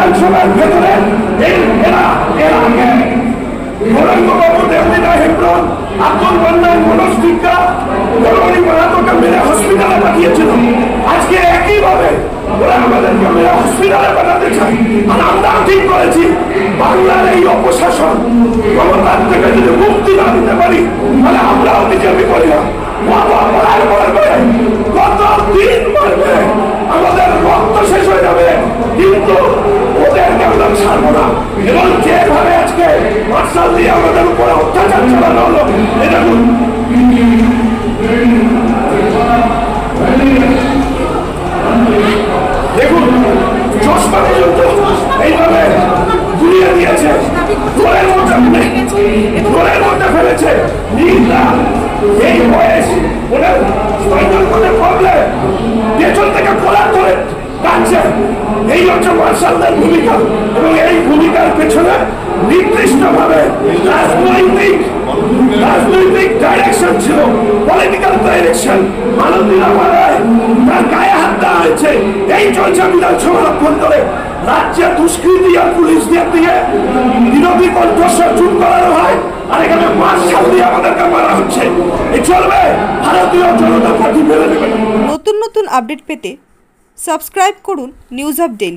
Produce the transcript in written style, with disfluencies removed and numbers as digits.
বিধানসভার ভেতরে এরা এর আগে গৌরাঙ্গবাবু দেবদিনা হেমব্রম আব্দুল মান্নান মনোজ টিক্কা গৌরী মাহাতোকে মেরে হসপিটালে পাঠিয়েছিল। আজকে একইভাবে ওরা আমাদেরকে মেরে হসপিটালে পাঠাতে চায়। আর আমরাও ঠিক করেছি, বাংলার এই অপশাসন ক্ষমতার থেকে যদি মুক্তি না দিতে পারি তাহলে আমরাও বিজেপি করি না। কত দিন মারবে, আমাদের রক্ত শেষ হয়ে যাবে, কিন্তু ওদেরকে আমরা ছাড়বো না। এবং যেভাবে আজকে মার্শাল দিয়ে আমাদের উপরে অত্যাচার চালানো হলো, এটা দেখুন চশমা পর্যন্ত এইভাবে ঘুরিয়ে দিয়েছে, ঘরের মধ্যে ফেলেছে। এই বয়স ওনার স্পাইনাল কোডে প্রবলেম, পেছন থেকে কলার ধরে কাটছে। এই হচ্ছে মার্শালদের ভূমিকা, এবং এই ভূমিকার পেছনে নির্দিষ্টভাবে রাজনৈতিক ডাইরেকশন ছিল, পলিটিক্যাল ডাইরেকশন। আনন্দিনা মারায় তার গায়ে হাত দেওয়া হয়েছে। এই চলছে বিধানসভার অভ্যন্তরে রাজ্যে দুষ্কৃতি আর পুলিশদের দিয়ে বিরোধী কণ্ঠস্বর চুপ করানো হয়, আর এখানে মার্শাল দিয়ে আমাদেরকে মারা হচ্ছে। এই চলবে, ভারতীয় জনতা পার্টি মেনে নেবে। নতুন নতুন আপডেট পেতে সাবস্ক্রাইব করুন নিউজ আপ ডেইলি।